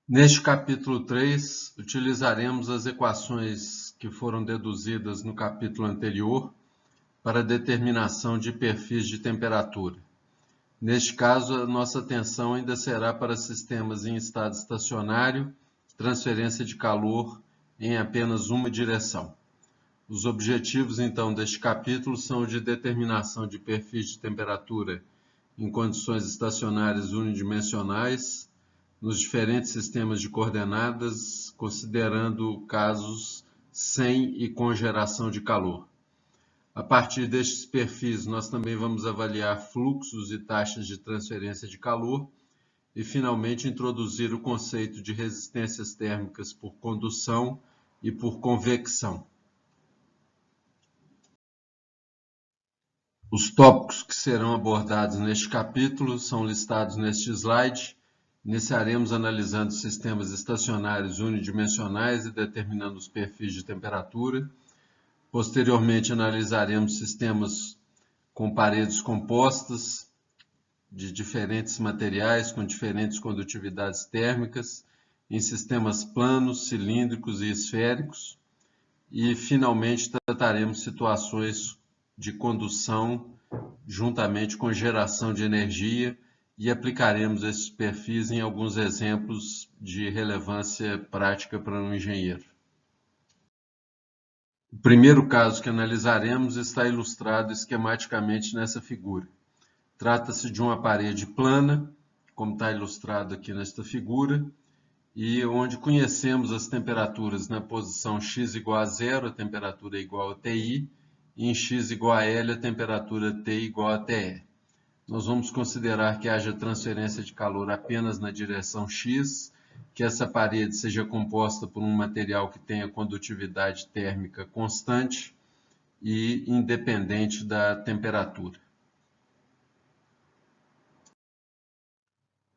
Neste capítulo 3, utilizaremos as equações que foram deduzidas no capítulo anterior para a determinação de perfis de temperatura. Neste caso, a nossa atenção ainda será para sistemas em estado estacionário, transferência de calor em apenas uma direção. Os objetivos, então, deste capítulo são o de determinação de perfis de temperatura em condições estacionárias unidimensionais, nos diferentes sistemas de coordenadas, considerando casos sem e com geração de calor. A partir destes perfis, nós também vamos avaliar fluxos e taxas de transferência de calor e, finalmente, introduzir o conceito de resistências térmicas por condução e por convecção. Os tópicos que serão abordados neste capítulo são listados neste slide. Iniciaremos analisando sistemas estacionários unidimensionais e determinando os perfis de temperatura. Posteriormente, analisaremos sistemas com paredes compostas de diferentes materiais, com diferentes condutividades térmicas, em sistemas planos, cilíndricos e esféricos. E, finalmente, trataremos situações de condução juntamente com geração de energia e aplicaremos esses perfis em alguns exemplos de relevância prática para um engenheiro. O primeiro caso que analisaremos está ilustrado esquematicamente nessa figura. Trata-se de uma parede plana, como está ilustrado aqui nesta figura, e onde conhecemos as temperaturas na posição x igual a zero, a temperatura é igual a TI, e em x igual a L, a temperatura T igual a TE. Nós vamos considerar que haja transferência de calor apenas na direção x, que essa parede seja composta por um material que tenha condutividade térmica constante e independente da temperatura.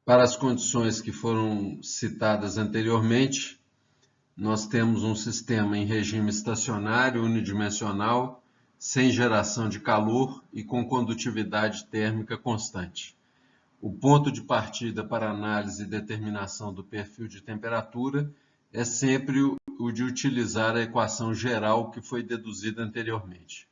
Para as condições que foram citadas anteriormente, nós temos um sistema em regime estacionário unidimensional, sem geração de calor e com condutividade térmica constante. O ponto de partida para análise e determinação do perfil de temperatura é sempre o de utilizar a equação geral que foi deduzida anteriormente.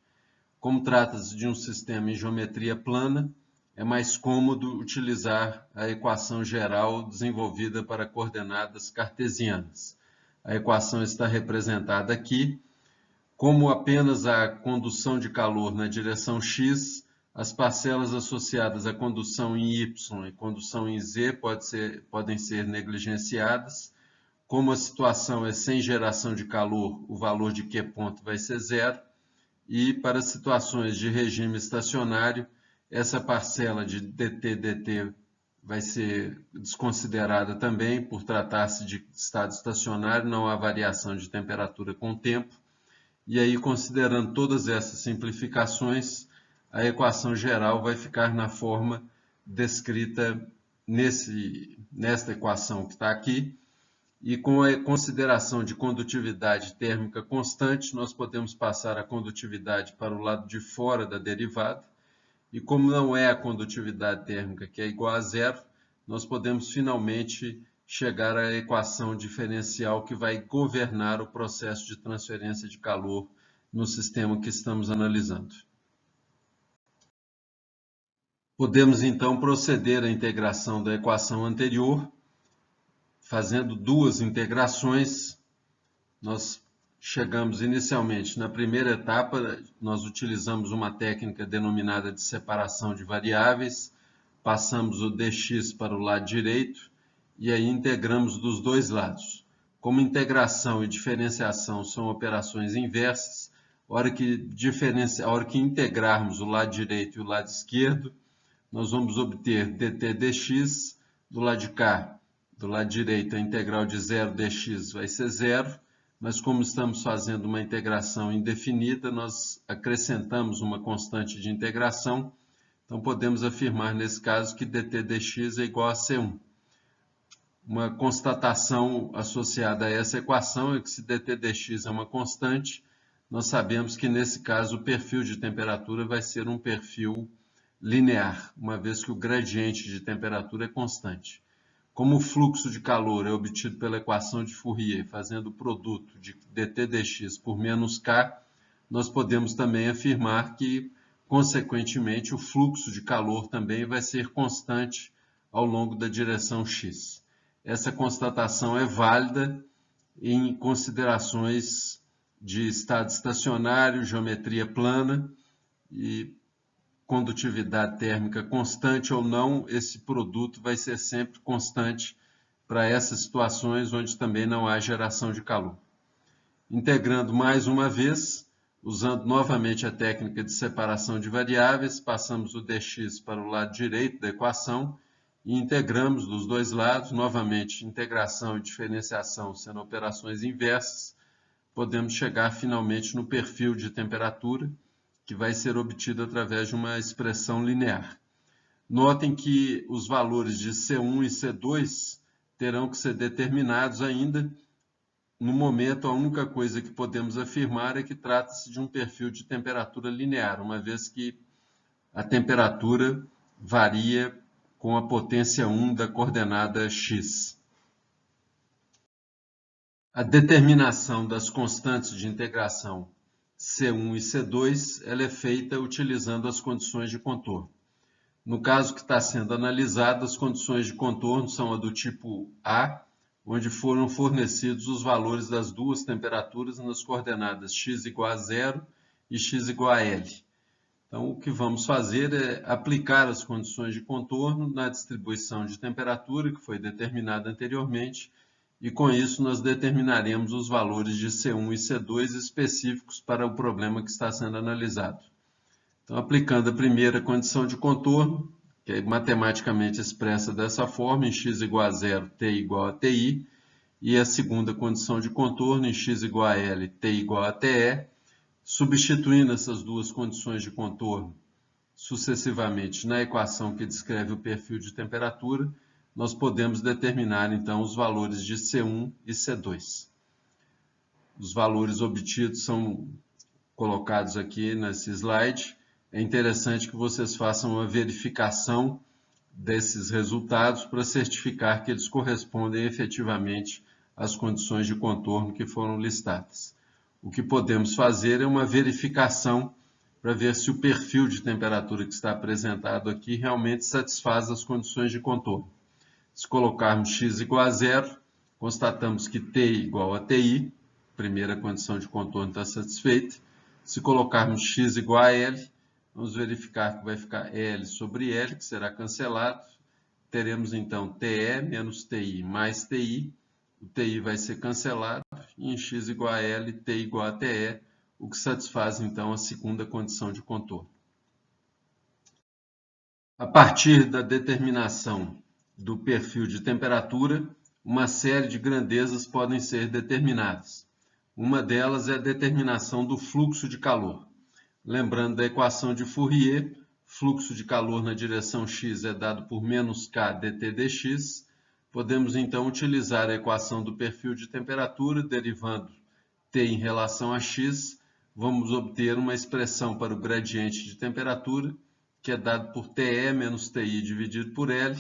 Como trata-se de um sistema em geometria plana, é mais cômodo utilizar a equação geral desenvolvida para coordenadas cartesianas. A equação está representada aqui. Como apenas há condução de calor na direção x, as parcelas associadas à condução em y e condução em z podem ser negligenciadas. Como a situação é sem geração de calor, o valor de Q ponto vai ser zero. E para situações de regime estacionário, essa parcela de dt vai ser desconsiderada também, por tratar-se de estado estacionário, não há variação de temperatura com o tempo. E aí, considerando todas essas simplificações, a equação geral vai ficar na forma descrita nesta equação que está aqui. E com a consideração de condutividade térmica constante, nós podemos passar a condutividade para o lado de fora da derivada. E como não é a condutividade térmica que é igual a zero, nós podemos finalmente chegar à equação diferencial que vai governar o processo de transferência de calor no sistema que estamos analisando. Podemos então proceder à integração da equação anterior, fazendo duas integrações. Nós chegamos inicialmente na primeira etapa, nós utilizamos uma técnica denominada de separação de variáveis, passamos o dx para o lado direito e aí integramos dos dois lados. Como integração e diferenciação são operações inversas, a hora que integrarmos o lado direito e o lado esquerdo, nós vamos obter dt dx, do lado de cá, do lado direito, a integral de 0 dx vai ser zero, mas como estamos fazendo uma integração indefinida, nós acrescentamos uma constante de integração, então podemos afirmar nesse caso que dt dx é igual a C1. Uma constatação associada a essa equação é que se dt dx é uma constante, nós sabemos que nesse caso o perfil de temperatura vai ser um perfil linear, uma vez que o gradiente de temperatura é constante. Como o fluxo de calor é obtido pela equação de Fourier, fazendo o produto de dt dx por menos k, nós podemos também afirmar que, consequentemente, o fluxo de calor também vai ser constante ao longo da direção x. Essa constatação é válida em considerações de estado estacionário, geometria plana e condutividade térmica constante ou não, esse produto vai ser sempre constante para essas situações onde também não há geração de calor. Integrando mais uma vez, usando novamente a técnica de separação de variáveis, passamos o dx para o lado direito da equação e integramos dos dois lados, novamente integração e diferenciação sendo operações inversas, podemos chegar finalmente no perfil de temperatura, que vai ser obtido através de uma expressão linear. Notem que os valores de C1 e C2 terão que ser determinados ainda. No momento, a única coisa que podemos afirmar é que trata-se de um perfil de temperatura linear, uma vez que a temperatura varia com a potência 1 da coordenada x. A determinação das constantes de integração C1 e C2 ela é feita utilizando as condições de contorno. No caso que está sendo analisado, as condições de contorno são a do tipo A, onde foram fornecidos os valores das duas temperaturas nas coordenadas x igual a 0 e x igual a L. Então, o que vamos fazer é aplicar as condições de contorno na distribuição de temperatura que foi determinada anteriormente, e com isso nós determinaremos os valores de C1 e C2 específicos para o problema que está sendo analisado. Então, aplicando a primeira condição de contorno, que é matematicamente expressa dessa forma, em x igual a 0, t igual a ti, e a segunda condição de contorno, em x igual a L, t igual a te, substituindo essas duas condições de contorno sucessivamente na equação que descreve o perfil de temperatura, nós podemos determinar então os valores de C1 e C2. Os valores obtidos são colocados aqui nesse slide. É interessante que vocês façam uma verificação desses resultados para certificar que eles correspondem efetivamente às condições de contorno que foram listadas. O que podemos fazer é uma verificação para ver se o perfil de temperatura que está apresentado aqui realmente satisfaz as condições de contorno. Se colocarmos x igual a 0, constatamos que t igual a ti, primeira condição de contorno está satisfeita. Se colocarmos x igual a L, vamos verificar que vai ficar L sobre L, que será cancelado. Teremos então TE menos TI mais TI. O TI vai ser cancelado. E em x igual a L, T igual a TE, o que satisfaz então a segunda condição de contorno. A partir da determinação do perfil de temperatura, uma série de grandezas podem ser determinadas. Uma delas é a determinação do fluxo de calor. Lembrando da equação de Fourier, fluxo de calor na direção x é dado por menos k dt dx. Podemos então utilizar a equação do perfil de temperatura, derivando t em relação a x, vamos obter uma expressão para o gradiente de temperatura, que é dado por TE menos TI dividido por L,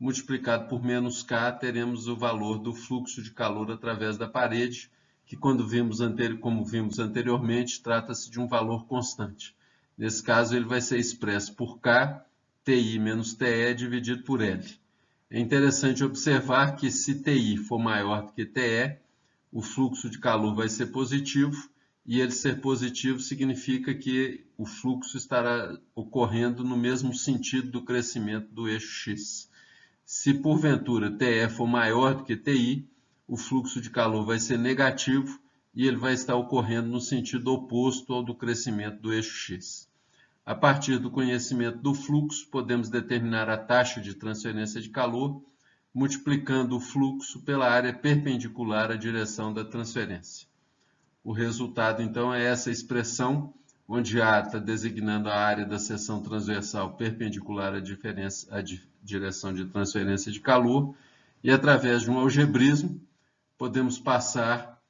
multiplicado por menos K, teremos o valor do fluxo de calor através da parede, que como vimos anteriormente, trata-se de um valor constante. Nesse caso, ele vai ser expresso por K, TI menos TE dividido por L. É interessante observar que se TI for maior do que TE, o fluxo de calor vai ser positivo, e ele ser positivo significa que o fluxo estará ocorrendo no mesmo sentido do crescimento do eixo x. Se porventura TE for maior do que TI, o fluxo de calor vai ser negativo e ele vai estar ocorrendo no sentido oposto ao do crescimento do eixo x. A partir do conhecimento do fluxo, podemos determinar a taxa de transferência de calor, multiplicando o fluxo pela área perpendicular à direção da transferência. O resultado, então, é essa expressão, onde A está designando a área da seção transversal perpendicular à direção de transferência de calor, e através de um algebrismo, podemos passar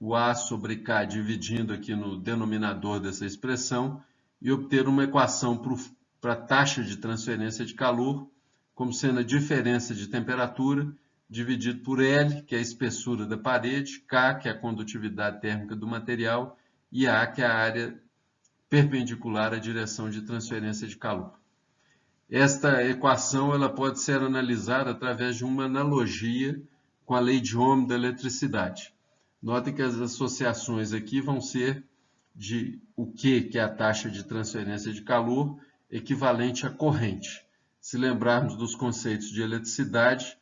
o A sobre K dividindo aqui no denominador dessa expressão e obter uma equação para a taxa de transferência de calor, como sendo a diferença de temperatura, dividido por L, que é a espessura da parede, K, que é a condutividade térmica do material, e A, que é a área perpendicular à direção de transferência de calor. Esta equação ela pode ser analisada através de uma analogia com a lei de Ohm da eletricidade. Notem que as associações aqui vão ser de o Q, que é a taxa de transferência de calor, equivalente à corrente. Se lembrarmos dos conceitos de eletricidade,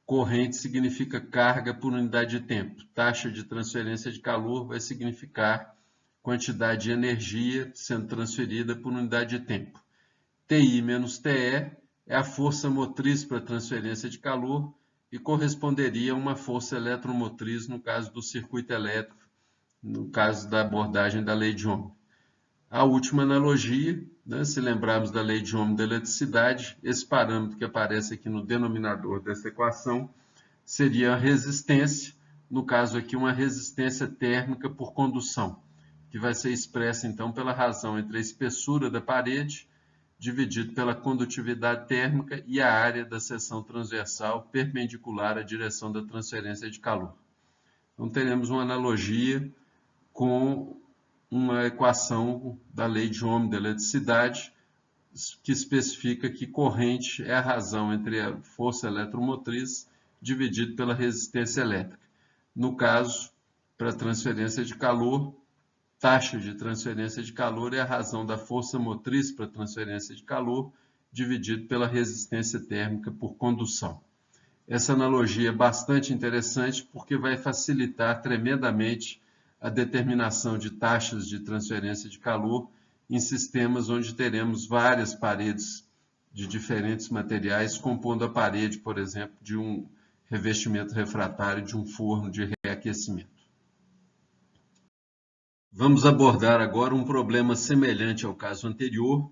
corrente significa carga por unidade de tempo. Taxa de transferência de calor vai significar quantidade de energia sendo transferida por unidade de tempo. TI menos TE é a força motriz para transferência de calor e corresponderia a uma força eletromotriz no caso do circuito elétrico, no caso da abordagem da lei de Ohm. A última analogia, né, se lembrarmos da lei de Ohm da eletricidade, esse parâmetro que aparece aqui no denominador dessa equação seria a resistência, no caso aqui uma resistência térmica por condução, que vai ser expressa então pela razão entre a espessura da parede dividido pela condutividade térmica e a área da seção transversal perpendicular à direção da transferência de calor. Então teremos uma analogia com uma equação da lei de Ohm da eletricidade, que especifica que corrente é a razão entre a força eletromotriz dividido pela resistência elétrica. No caso, para a transferência de calor, taxa de transferência de calor é a razão da força motriz para a transferência de calor dividido pela resistência térmica por condução. Essa analogia é bastante interessante porque vai facilitar tremendamente a determinação de taxas de transferência de calor em sistemas onde teremos várias paredes de diferentes materiais compondo a parede, por exemplo, de um revestimento refratário de um forno de reaquecimento. Vamos abordar agora um problema semelhante ao caso anterior,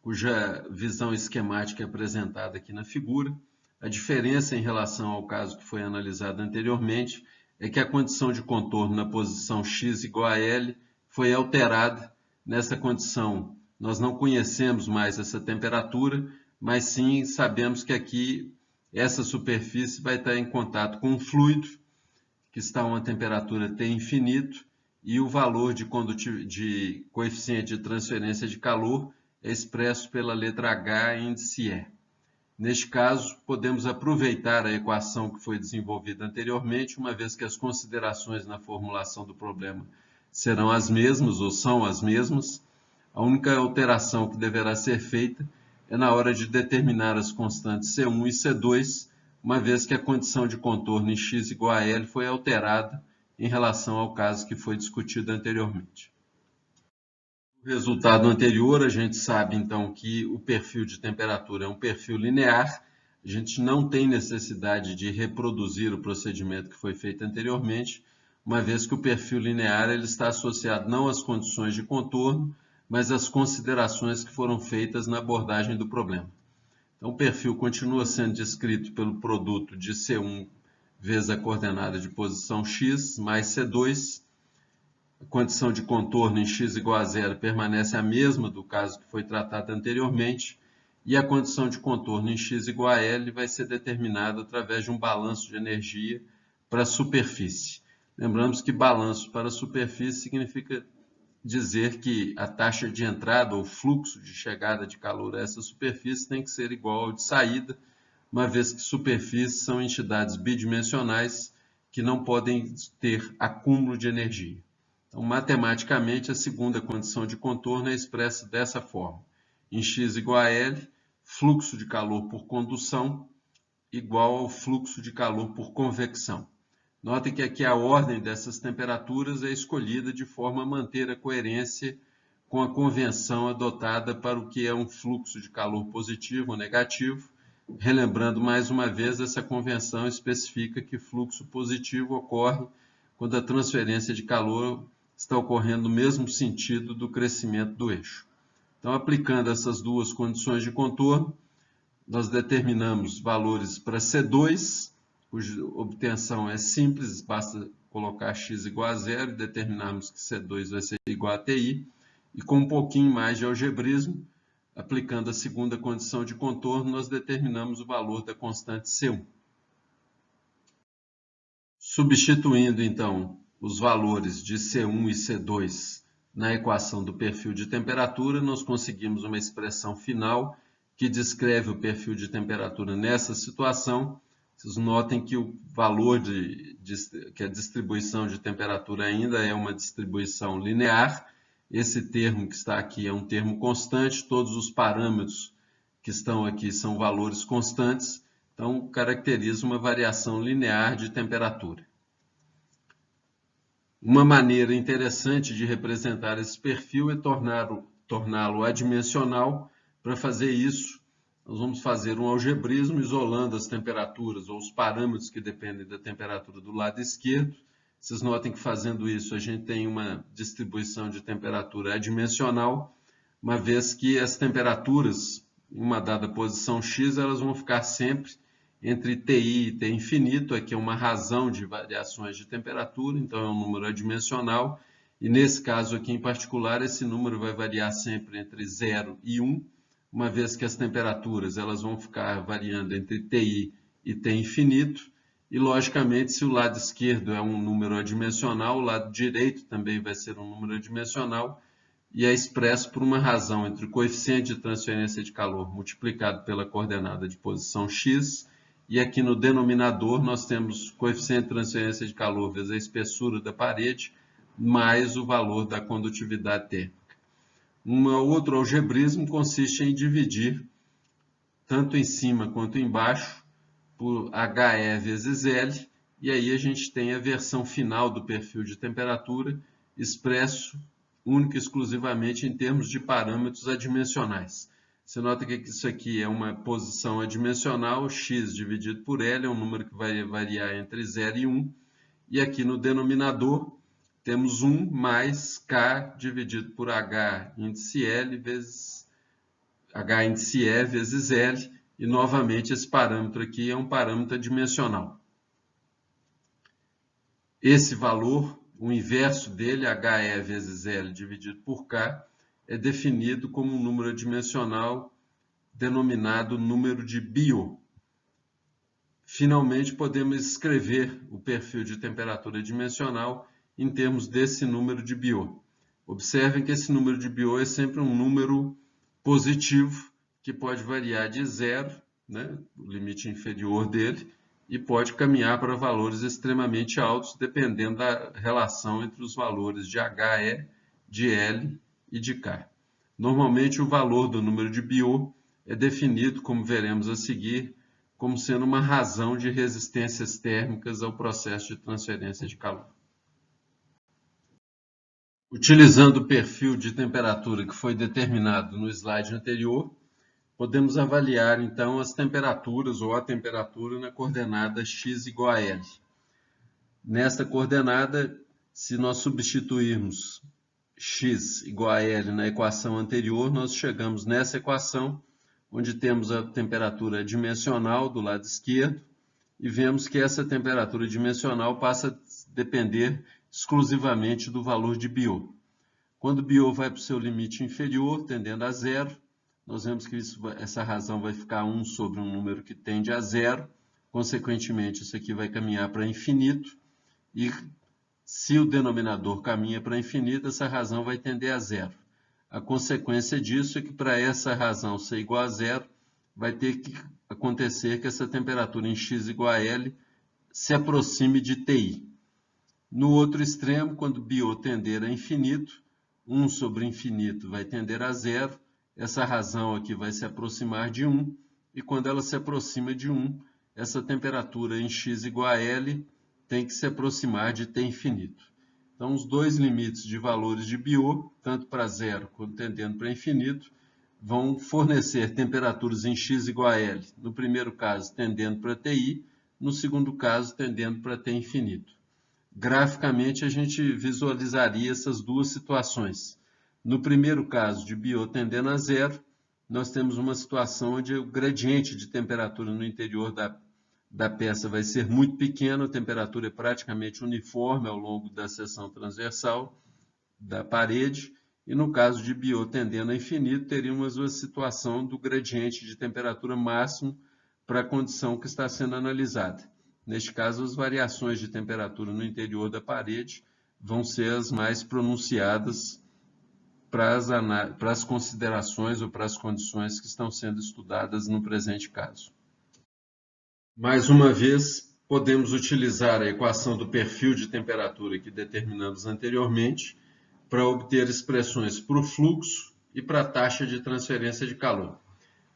cuja visão esquemática é apresentada aqui na figura. A diferença em relação ao caso que foi analisado anteriormente é que a condição de contorno na posição x igual a L foi alterada. Nessa condição, nós não conhecemos mais essa temperatura, mas sim sabemos que aqui essa superfície vai estar em contato com um fluido, que está a uma temperatura T infinito, e o valor de coeficiente de transferência de calor é expresso pela letra H índice E. Neste caso, podemos aproveitar a equação que foi desenvolvida anteriormente, uma vez que as considerações na formulação do problema serão as mesmas ou são as mesmas. A única alteração que deverá ser feita é na hora de determinar as constantes C1 e C2, uma vez que a condição de contorno em x igual a L foi alterada em relação ao caso que foi discutido anteriormente. No resultado anterior, a gente sabe então que o perfil de temperatura é um perfil linear, a gente não tem necessidade de reproduzir o procedimento que foi feito anteriormente, uma vez que o perfil linear ele está associado não às condições de contorno, mas às considerações que foram feitas na abordagem do problema. Então, o perfil continua sendo descrito pelo produto de C1 vezes a coordenada de posição x mais C2. A condição de contorno em x igual a zero permanece a mesma do caso que foi tratado anteriormente, e a condição de contorno em x igual a L vai ser determinada através de um balanço de energia para a superfície. Lembramos que balanço para a superfície significa dizer que a taxa de entrada ou fluxo de chegada de calor a essa superfície tem que ser igual ao de saída, uma vez que superfícies são entidades bidimensionais que não podem ter acúmulo de energia. Então, matematicamente, a segunda condição de contorno é expressa dessa forma. Em x igual a L, fluxo de calor por condução igual ao fluxo de calor por convecção. Notem que aqui a ordem dessas temperaturas é escolhida de forma a manter a coerência com a convenção adotada para o que é um fluxo de calor positivo ou negativo. Relembrando mais uma vez, essa convenção especifica que fluxo positivo ocorre quando a transferência de calor está ocorrendo no mesmo sentido do crescimento do eixo. Então, aplicando essas duas condições de contorno, nós determinamos valores para C2, cuja obtenção é simples, basta colocar x igual a zero e determinarmos que C2 vai ser igual a TI, e com um pouquinho mais de algebrismo, aplicando a segunda condição de contorno, nós determinamos o valor da constante C1. Substituindo, então, os valores de C1 e C2 na equação do perfil de temperatura, nós conseguimos uma expressão final que descreve o perfil de temperatura nessa situação. Vocês notem que o valor que a distribuição de temperatura ainda é uma distribuição linear. Esse termo que está aqui é um termo constante, todos os parâmetros que estão aqui são valores constantes, então caracteriza uma variação linear de temperatura. Uma maneira interessante de representar esse perfil é torná-lo adimensional. Para fazer isso, nós vamos fazer um algebrismo isolando as temperaturas ou os parâmetros que dependem da temperatura do lado esquerdo. Vocês notem que fazendo isso a gente tem uma distribuição de temperatura adimensional, uma vez que as temperaturas em uma dada posição x elas vão ficar sempre entre TI e T infinito. Aqui é uma razão de variações de temperatura, então é um número adimensional. E nesse caso aqui em particular, esse número vai variar sempre entre 0 e 1, uma vez que as temperaturas elas vão ficar variando entre TI e T infinito. E, logicamente, se o lado esquerdo é um número adimensional, o lado direito também vai ser um número adimensional, e é expresso por uma razão entre o coeficiente de transferência de calor multiplicado pela coordenada de posição x, e aqui no denominador nós temos o coeficiente de transferência de calor vezes a espessura da parede, mais o valor da condutividade térmica. Um outro algebrismo consiste em dividir, tanto em cima quanto embaixo, por HE vezes L, e aí a gente tem a versão final do perfil de temperatura expresso única e exclusivamente em termos de parâmetros adimensionais. Você nota que isso aqui é uma posição adimensional, x dividido por L é um número que vai variar entre 0 e 1, e aqui no denominador temos 1 mais K dividido por H índice L vezes H índice E vezes L, e novamente esse parâmetro aqui é um parâmetro adimensional. Esse valor, o inverso dele, HE vezes L dividido por K, é definido como um número adimensional denominado número de Biot. Finalmente, podemos escrever o perfil de temperatura adimensional em termos desse número de Biot. Observem que esse número de Biot é sempre um número positivo, que pode variar de 0, né, o limite inferior dele, e pode caminhar para valores extremamente altos, dependendo da relação entre os valores de HE, de L e de K. Normalmente, o valor do número de Biot é definido, como veremos a seguir, como sendo uma razão de resistências térmicas ao processo de transferência de calor. Utilizando o perfil de temperatura que foi determinado no slide anterior, podemos avaliar então as temperaturas ou a temperatura na coordenada x igual a L. Nesta coordenada, se nós substituirmos x igual a L na equação anterior, nós chegamos nessa equação, onde temos a temperatura dimensional do lado esquerdo, e vemos que essa temperatura dimensional passa a depender exclusivamente do valor de Biot. Quando Biot vai para o seu limite inferior, tendendo a 0, nós vemos que essa razão vai ficar 1 sobre um número que tende a 0, consequentemente isso aqui vai caminhar para infinito, e se o denominador caminha para infinito, essa razão vai tender a 0. A consequência disso é que para essa razão ser igual a 0, vai ter que acontecer que essa temperatura em x igual a L se aproxime de TI. No outro extremo, quando Biot tender a infinito, 1 sobre infinito vai tender a 0, essa razão aqui vai se aproximar de 1, e quando ela se aproxima de 1, essa temperatura em x igual a L tem que se aproximar de T infinito. Então, os dois limites de valores de Biot, tanto para 0 quanto tendendo para infinito, vão fornecer temperaturas em x igual a L, no primeiro caso tendendo para TI, no segundo caso tendendo para T infinito. Graficamente, a gente visualizaria essas duas situações. No primeiro caso, de Biot tendendo a 0, nós temos uma situação onde o gradiente de temperatura no interior da peça vai ser muito pequeno, a temperatura é praticamente uniforme ao longo da seção transversal da parede, e no caso de BO tendendo a infinito, teríamos a situação do gradiente de temperatura máximo para a condição que está sendo analisada. Neste caso, as variações de temperatura no interior da parede vão ser as mais pronunciadas para as considerações ou para as condições que estão sendo estudadas no presente caso. Mais uma vez, podemos utilizar a equação do perfil de temperatura que determinamos anteriormente para obter expressões para o fluxo e para a taxa de transferência de calor.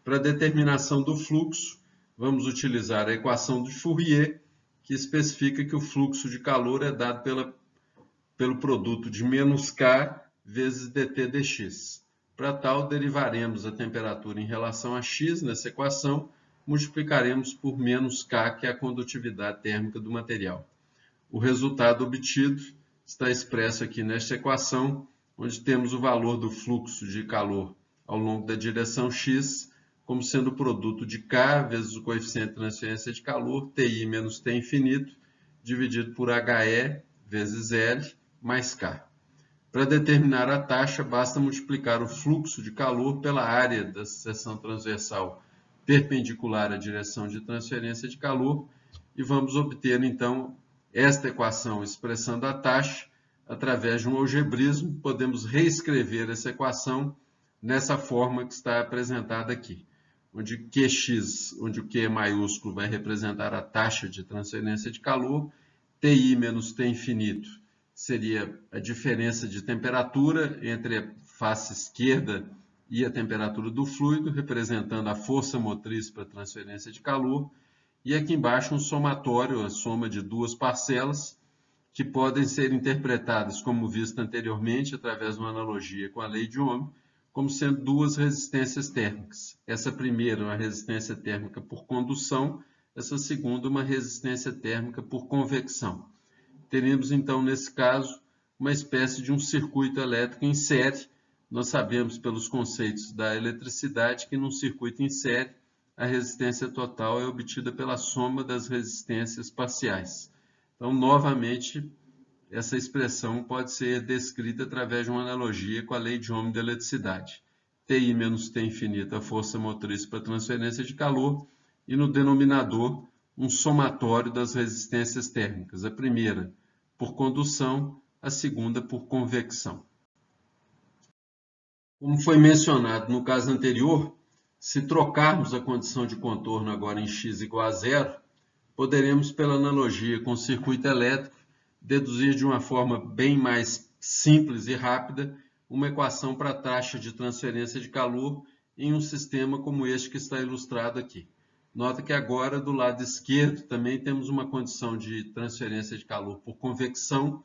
Para a determinação do fluxo, vamos utilizar a equação de Fourier, que especifica que o fluxo de calor é dado pelo produto de menos K vezes dt dx. Para tal, derivaremos a temperatura em relação a x nessa equação, multiplicaremos por menos K, que é a condutividade térmica do material. O resultado obtido está expresso aqui nesta equação, onde temos o valor do fluxo de calor ao longo da direção x, como sendo o produto de K vezes o coeficiente de transferência de calor, Ti menos T infinito, dividido por HE vezes L mais K. Para determinar a taxa, basta multiplicar o fluxo de calor pela área da seção transversal perpendicular à direção de transferência de calor e vamos obter, então, esta equação expressando a taxa. Através de um algebrismo, podemos reescrever essa equação nessa forma que está apresentada aqui, onde Qx, onde o Q maiúsculo vai representar a taxa de transferência de calor, Ti menos T infinito seria a diferença de temperatura entre a face esquerda e a temperatura do fluido, representando a força motriz para a transferência de calor, e aqui embaixo um somatório, a soma de duas parcelas, que podem ser interpretadas, como visto anteriormente, através de uma analogia com a lei de Ohm, como sendo duas resistências térmicas. Essa primeira, uma resistência térmica por condução, essa segunda, uma resistência térmica por convecção. Teremos, então, nesse caso, uma espécie de um circuito elétrico em série. Nós sabemos, pelos conceitos da eletricidade, que num circuito em série, a resistência total é obtida pela soma das resistências parciais. Então, novamente, essa expressão pode ser descrita através de uma analogia com a lei de Ohm da eletricidade. Ti menos T infinito, a força motriz para transferência de calor, e no denominador, um somatório das resistências térmicas. A primeira por condução, a segunda por convecção. Como foi mencionado no caso anterior, se trocarmos a condição de contorno agora em x igual a zero, poderemos, pela analogia com o circuito elétrico, deduzir de uma forma bem mais simples e rápida uma equação para a taxa de transferência de calor em um sistema como este que está ilustrado aqui. Nota que agora, do lado esquerdo, também temos uma condição de transferência de calor por convecção.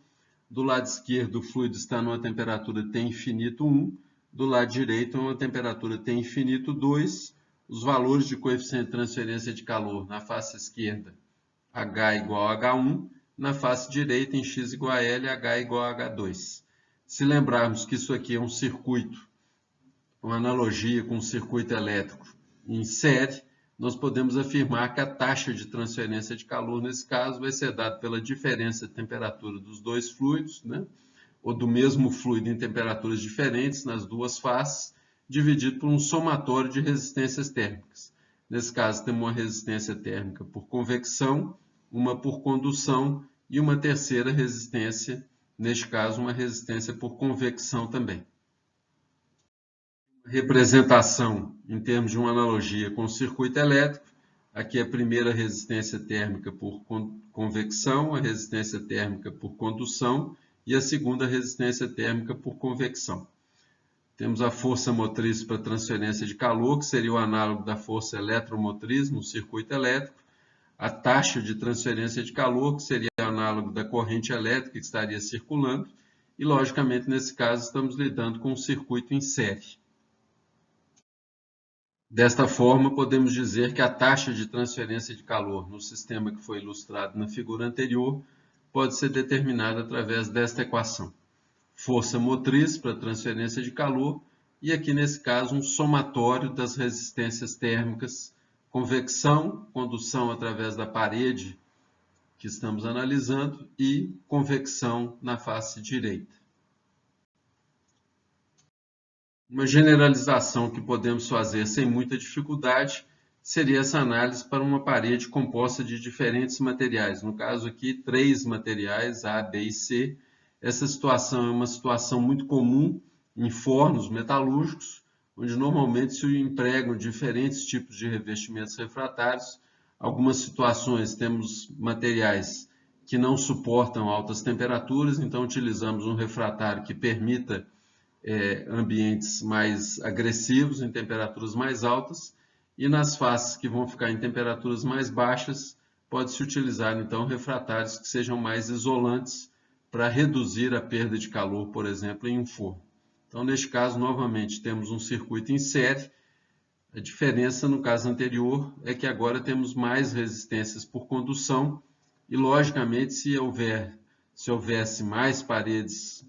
Do lado esquerdo, o fluido está numa temperatura T infinito 1. Do lado direito, uma temperatura T infinito 2. Os valores de coeficiente de transferência de calor na face esquerda, H igual a H1. Na face direita, em x igual a L, H igual a H2. Se lembrarmos que isso aqui é um circuito, uma analogia com um circuito elétrico em série, nós podemos afirmar que a taxa de transferência de calor, nesse caso, vai ser dada pela diferença de temperatura dos dois fluidos, né? Ou do mesmo fluido em temperaturas diferentes nas duas faces, dividido por um somatório de resistências térmicas. Nesse caso, temos uma resistência térmica por convecção, uma por condução e uma terceira resistência, neste caso, uma resistência por convecção também. Representação em termos de uma analogia com o circuito elétrico. Aqui a primeira resistência térmica por convecção, a resistência térmica por condução e a segunda resistência térmica por convecção. Temos a força motriz para transferência de calor, que seria o análogo da força eletromotriz no circuito elétrico. A taxa de transferência de calor, que seria o análogo da corrente elétrica que estaria circulando. E, logicamente, nesse caso, estamos lidando com um circuito em série. Desta forma, podemos dizer que a taxa de transferência de calor no sistema que foi ilustrado na figura anterior pode ser determinada através desta equação. Força motriz para transferência de calor e aqui nesse caso um somatório das resistências térmicas, convecção, condução através da parede que estamos analisando e convecção na face direita. Uma generalização que podemos fazer sem muita dificuldade seria essa análise para uma parede composta de diferentes materiais. No caso aqui, 3 materiais, A, B e C. Essa situação é uma situação muito comum em fornos metalúrgicos, onde normalmente se empregam diferentes tipos de revestimentos refratários. Algumas situações temos materiais que não suportam altas temperaturas, então utilizamos um refratário que permita ambientes mais agressivos, em temperaturas mais altas, e nas faces que vão ficar em temperaturas mais baixas, pode-se utilizar então refratários que sejam mais isolantes para reduzir a perda de calor, por exemplo, em um forno. Então, neste caso, novamente, temos um circuito em série. A diferença no caso anterior é que agora temos mais resistências por condução e, logicamente, se houvesse mais paredes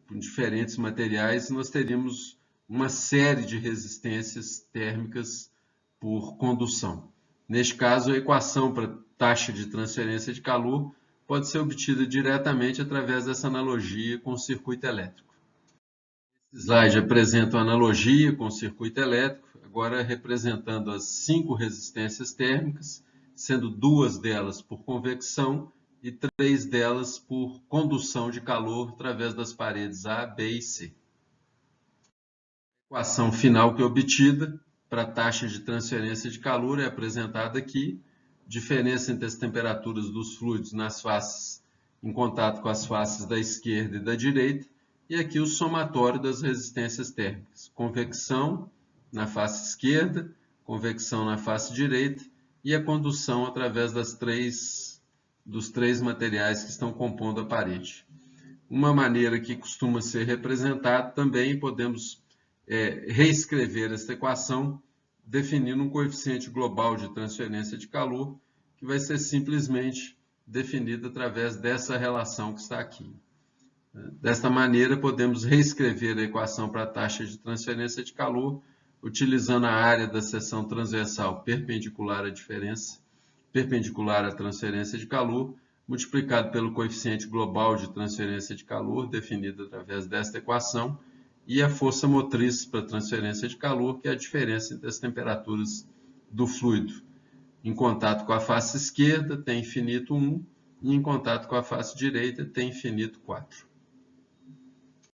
com diferentes materiais, nós teríamos uma série de resistências térmicas por condução. Neste caso, a equação para taxa de transferência de calor pode ser obtida diretamente através dessa analogia com o circuito elétrico. Esse slide apresenta a analogia com o circuito elétrico, agora representando as 5 resistências térmicas, sendo 2 delas por convecção e 3 delas por condução de calor através das paredes A, B e C. A equação final que é obtida para a taxa de transferência de calor é apresentada aqui. Diferença entre as temperaturas dos fluidos nas faces em contato com as faces da esquerda e da direita. E aqui o somatório das resistências térmicas. Convecção na face esquerda, convecção na face direita e a condução através dos três materiais que estão compondo a parede. Uma maneira que costuma ser representada também, podemos reescrever esta equação definindo um coeficiente global de transferência de calor, que vai ser simplesmente definido através dessa relação que está aqui. Desta maneira, podemos reescrever a equação para a taxa de transferência de calor, utilizando a área da seção transversal perpendicular à diferença, perpendicular à transferência de calor, multiplicado pelo coeficiente global de transferência de calor, definido através desta equação, e a força motriz para transferência de calor, que é a diferença entre as temperaturas do fluido. Em contato com a face esquerda, tem infinito 1, e em contato com a face direita, tem infinito 4.